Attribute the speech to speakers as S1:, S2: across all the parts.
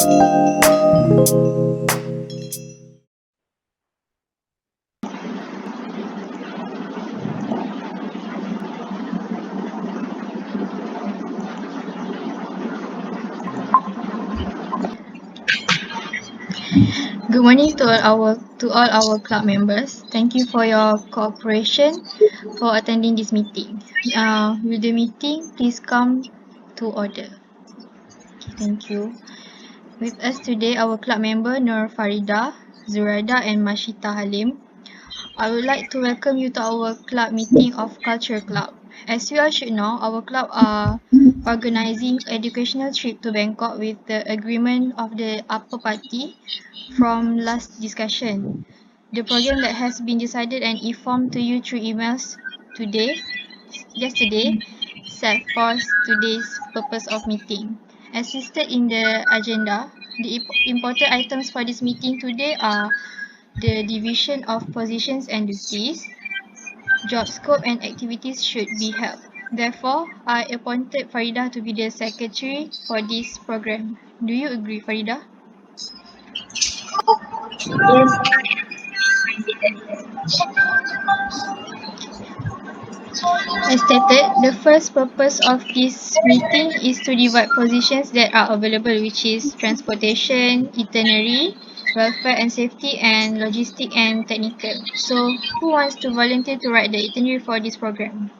S1: Good morning to all our club members. Thank you for your cooperation for attending this meeting. Will the meeting please come to order? Okay, thank you. With us today, our club member Nur Farida, Zuraida and Mashita Halim. I would like to welcome you to our club meeting of Culture Club. As you all should know, our club are organizing educational trip to Bangkok with the agreement of the upper party from last discussion. The program that has been decided and informed to you through emails yesterday, set forth today's purpose of meeting. As listed in the agenda, the important items for this meeting today are the division of positions and duties, job scope and activities should be held. Therefore, I appointed Farida to be the secretary for this program. Do you agree, Farida?
S2: Yes.
S1: As stated, the first purpose of this meeting is to divide positions that are available, which is transportation, itinerary, welfare and safety, and logistic and technical. So, who wants to volunteer to write the itinerary for this program?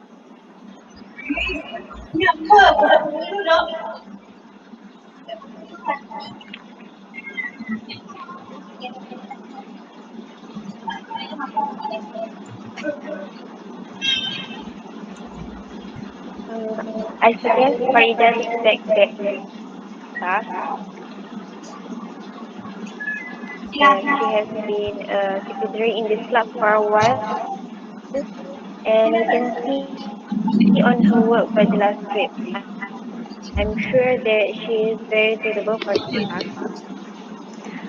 S2: I suggest Farida to take that task. She has been a secretary in this club for a while, and we can see on her work by the last trip. I'm sure that she is very suitable for this task.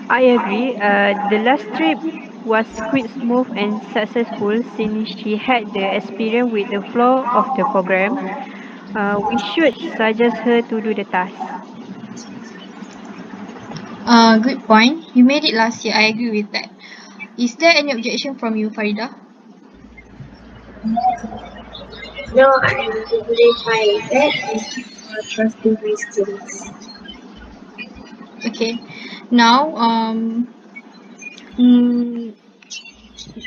S3: I agree. The last trip was quite smooth and successful since she had the experience with the flow of the program. We should suggest her to do the task.
S1: Good point. You made it last year. I agree with that. Is there any objection from you, Farida?
S2: No, I'm totally fine with that. Thank you for trusting my skills.
S1: Okay. Now, mm,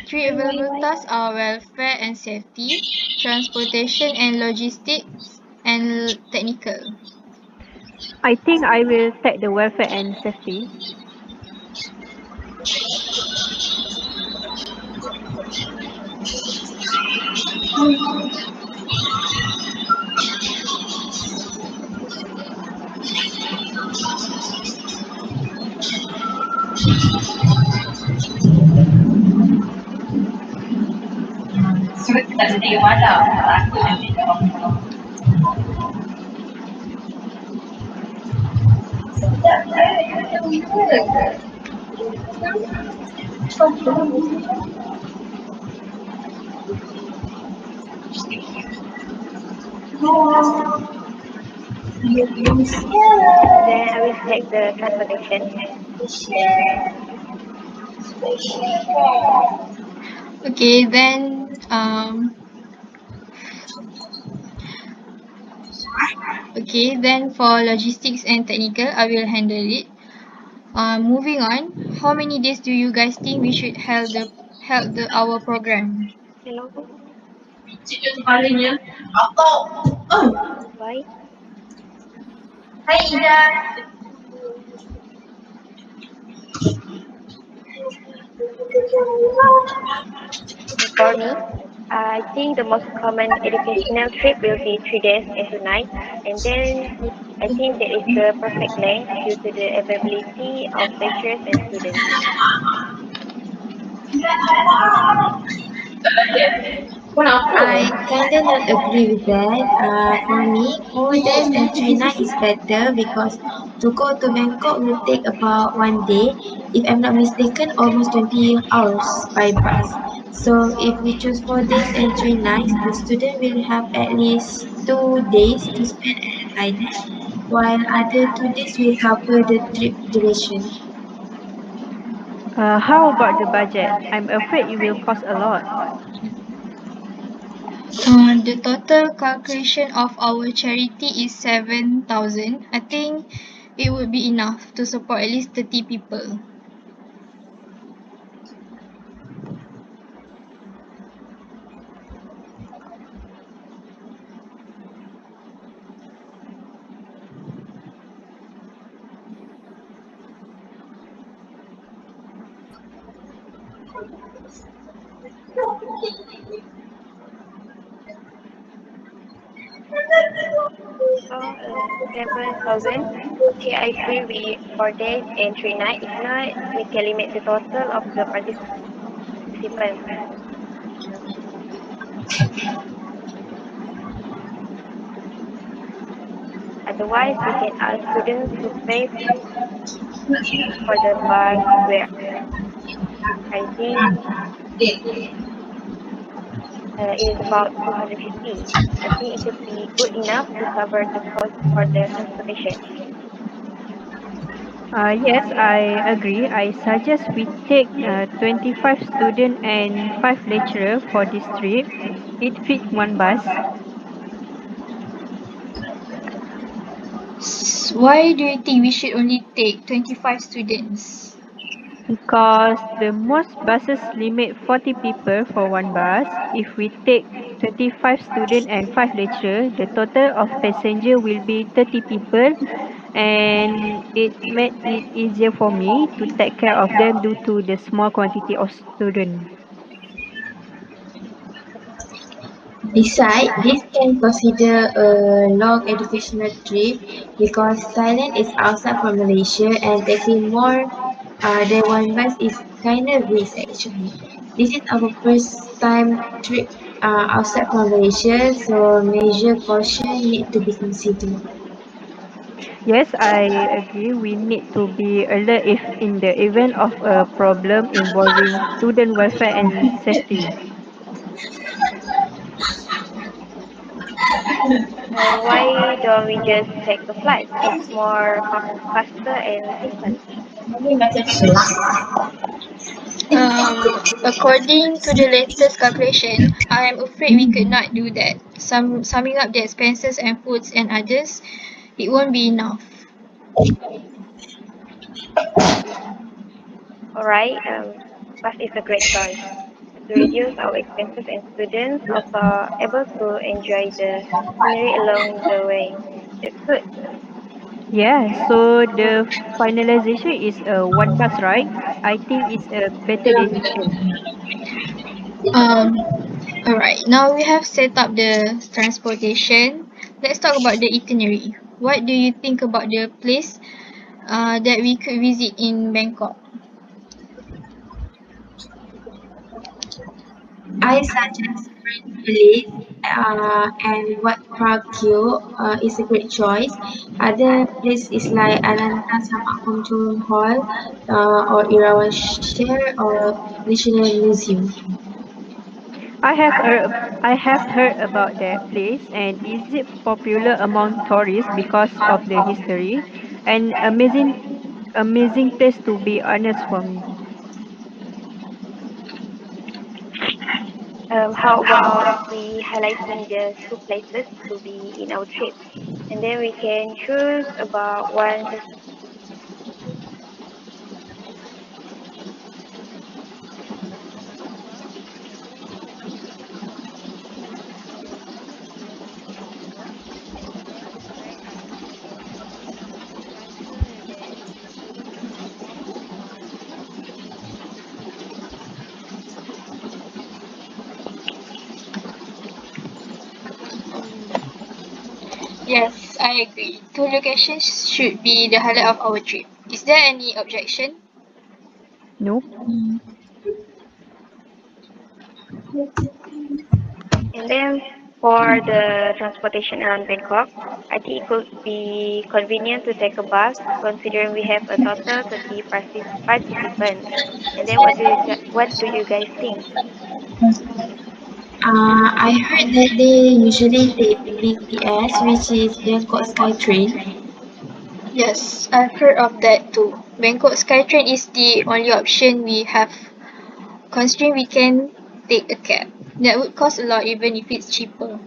S1: three available tasks are welfare and safety, transportation and logistics, and technical.
S3: I think I will take the welfare and safety.
S2: Then I will take the transportation.
S1: Okay, then for logistics and technical, I will handle it. Moving on, how many days do you guys think we should held our program?
S2: Hello? Why? For me, I think the most common educational trip will be 3 days and 2 nights, and then I think that is the perfect length due to the availability of lecturers and students.
S4: I kinda not agree with that. For me, 4 days and 3 nights is better because to go to Bangkok will take about 1 day. If I'm not mistaken, almost 20 hours by bus. So if we choose 4 days and 3 nights, the student will have at least 2 days to spend at Thailand. while other 2 days will cover the trip duration.
S3: How about the budget? I'm afraid it will cost a lot.
S1: The total calculation of our charity is 7,000. I think it would be enough to support at least 30 people.
S2: So, 7,000. Okay, I agree with 4 days and 3 nights. If not, we can limit the total of the participants. Otherwise, we can ask students to pay for the bus where I think it is about 250. I think it should be good enough to cover the cost for the transportation.
S3: Yes, I agree. I suggest we take 25 students and 5 lecturers for this trip. It fit one bus.
S1: Why do you think we should only take 25 students?
S3: Because the most buses limit 40 people for one bus. If we take 25 students and 5 lecturers, the total of passenger will be 30 people, and it made it easier for me to take care of them due to the small quantity of students.
S4: Besides, this can consider a long educational trip because Thailand is outside from Malaysia and taking more than one bus is kind of risk actually. This is our first time trip outside from Malaysia, so major caution need to be considered.
S3: Yes, I agree. We need to be alert if in the event of a problem involving student welfare and safety.
S2: Why don't we just take a flight? It's more faster and simple.
S1: According to the latest calculation, I am afraid we could not do that. Summing up the expenses and foods and others, it won't be enough.
S2: Alright, bus is a great choice to reduce our expenses and students also are able to enjoy the scenery along the way. That's good.
S3: Yeah, so the finalization is a one bus, right? I think it's a better decision.
S1: Um, alright, now we have set up the transportation. Let's talk about the itinerary. What do you think about the place that we could visit in Bangkok?
S4: I suggest Grand Village and Wat Phra is a great choice. Other places like Ananta Samakongchung Hall or Irawan Share or National Museum.
S3: I have heard about that place, and is it popular among tourists because of the history? An amazing place to be honest for me.
S2: How about we highlighting the two places to be in our trip, and then we can choose about one
S1: Yes, I agree. Two locations should be the highlight of our trip. Is there any objection?
S3: Nope.
S2: and then for the transportation around Bangkok, I think it could be convenient to take a bus considering we have a total 30 participants. And then what do you guys think?
S4: I heard that they usually take BTS, which is Bangkok Sky Train.
S1: Yes, I've heard of that too. Bangkok Skytrain is the only option we have. Considering we can take a cab. That would cost a lot even if it's cheaper.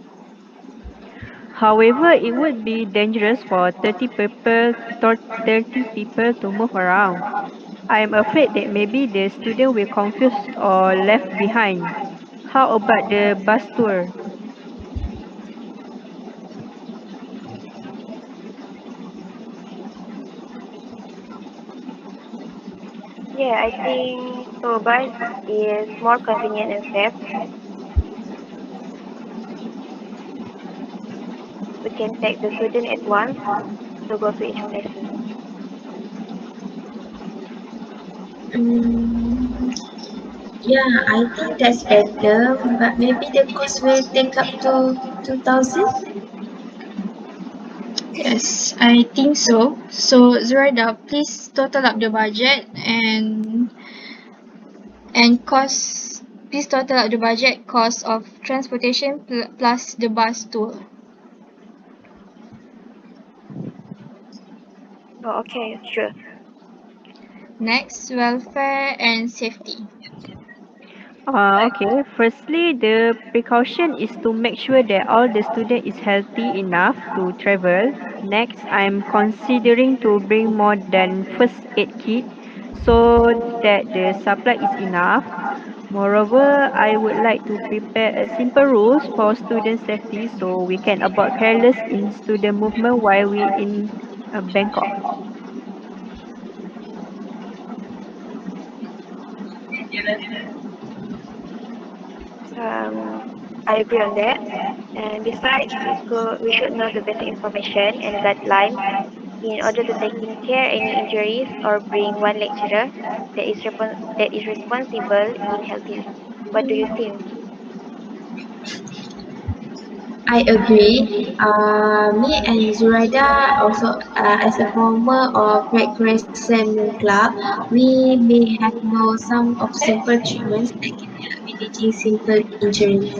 S3: However, it would be dangerous for 30 people to move around. I am afraid that maybe the student will confused or left behind. How about the bus tour?
S2: Yeah, I think tour bus is more convenient and safe. We can take the student at once to go to each places.
S4: Mm, yeah, I think that's better, but maybe the cost will take up to 2,000.
S1: Yes, I think so. So Zuraida, please total up the budget and cost. Please total up the budget cost of transportation plus the bus tour.
S2: Oh, okay, sure.
S1: Next, welfare and safety.
S3: Okay. Firstly, the precaution is to make sure that all the student is healthy enough to travel. Next, I'm considering to bring more than first aid kit so that the supply is enough. Moreover, I would like to prepare a simple rules for student safety so we can avoid careless in student movement while we in Bangkok.
S2: Um, I agree on that. And besides, we should know the basic information and guidelines in order to take in care any injuries or bring one lecturer that is responsible in healthy. What do you think?
S4: I agree. Me and Zuraida also, as a former of Red Crescent Club, we may have know some of simple treatments that can help managing simple injuries.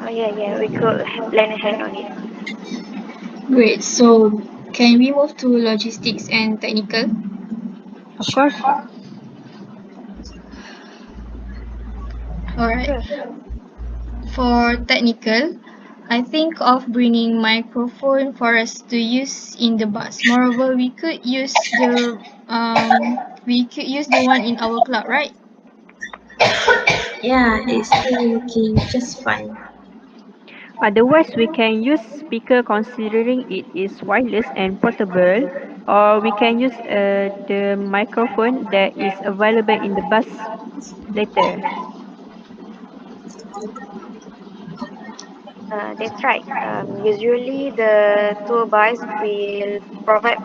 S2: Oh yeah, yeah, we could lend a hand on it.
S1: Great. So can we move to logistics and technical?
S3: Of course.
S1: Alright.
S2: Sure.
S1: For technical, I think of bringing microphone for us to use in the bus. Moreover, we could use the one in our club, right?
S4: Yeah, it's still working just fine.
S3: Otherwise, we can use speaker considering it is wireless and portable, or we can use the microphone that is available in the bus later.
S2: That's right. Usually, the tour bus will provide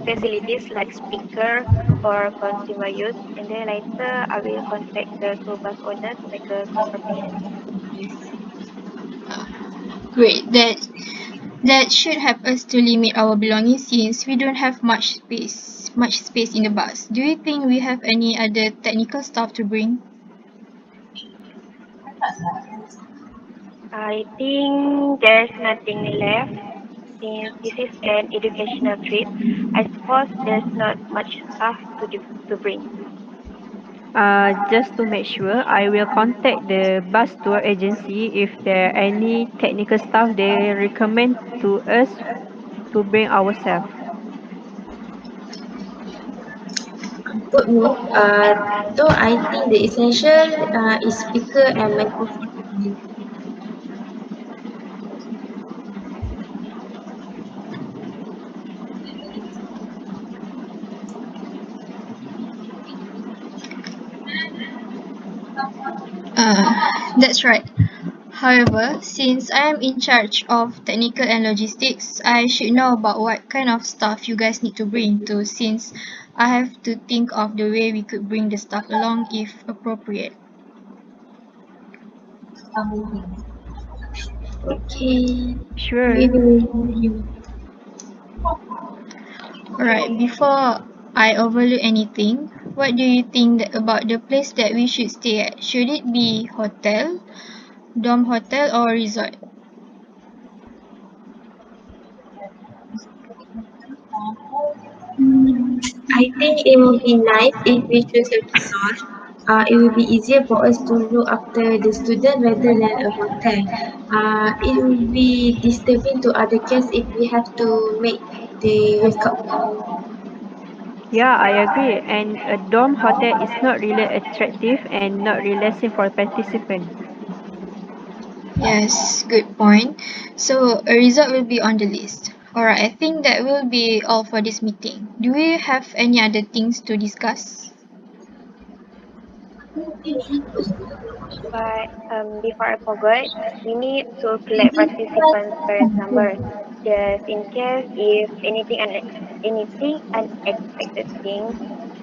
S2: facilities like speaker for consumer use, and then later I will contact the tour bus owner to make a confirmation.
S1: Great. That should help us to limit our belongings since we don't have much space in the bus. Do you think we have any other technical stuff to bring?
S2: I think there's nothing left since this is an educational trip. I suppose there's not much stuff to bring.
S3: Just to make sure, I will contact the bus tour agency if there are any technical stuff they recommend to us to bring ourselves.
S4: Good move. Though I think the essential is speaker and microphone only.
S1: That's right. However, since I am in charge of technical and logistics, I should know about what kind of stuff you guys need to bring to since I have to think of the way we could bring the stuff along if appropriate.
S4: Okay, we
S3: Sure.
S4: will.
S1: Alright, before I overlook anything, what do you think about the place that we should stay at? Should it be hotel, dorm hotel or resort?
S4: I think it will be nice if we choose a resort. It will be easier for us to look after the student rather than a hotel. It will be disturbing to other guests if we have to make the wake up call.
S3: Yeah, I agree. And a dorm hotel is not really attractive and not relaxing for participants.
S1: Yes, good point. So a result will be on the list. Alright, I think that will be all for this meeting. Do we have any other things to discuss?
S2: But before I forget, we need to collect participants' parents' numbers, just in case if anything unexpected things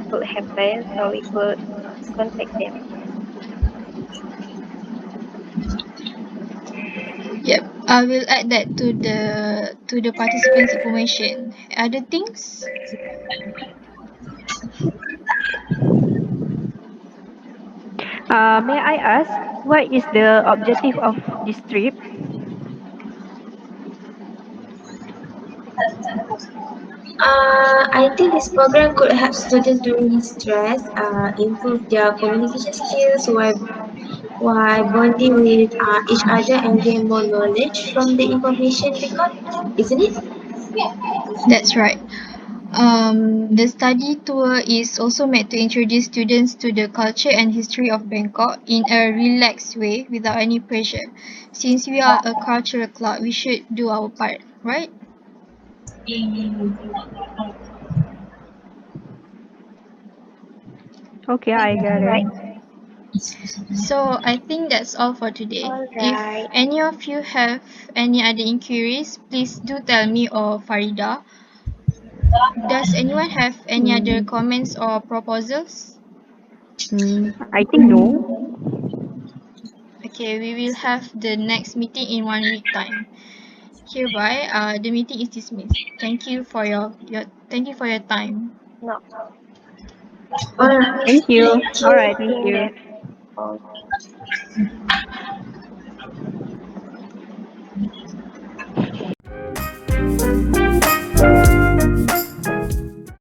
S2: could happen, so we could contact them.
S1: Yep, I will add that to the participants information. Other things?
S3: May I ask, what is the objective of this trip?
S4: I think this program could help students to release stress, improve their communication skills while bonding with each other and gain more knowledge from the information they got, isn't it?
S1: That's right. The study tour is also meant to introduce students to the culture and history of Bangkok in a relaxed way without any pressure. Since we are a cultural club, we should do our part, right?
S3: Okay, I got it.
S2: Right.
S1: So I think that's all for today.
S2: All
S1: If
S2: right.
S1: any of you have any other inquiries, please do tell me or Farida. Does anyone have any other
S3: Mm,
S1: comments or proposals?
S3: I think no.
S1: Okay, we will have the next meeting in 1 week time. Hereby, the meeting is dismissed. Thank you for your time.
S2: No.
S4: Alright,
S3: Thank you.
S4: thank
S3: All
S4: you.
S3: right,
S2: See
S3: thank
S2: you
S3: you.
S2: next. Okay.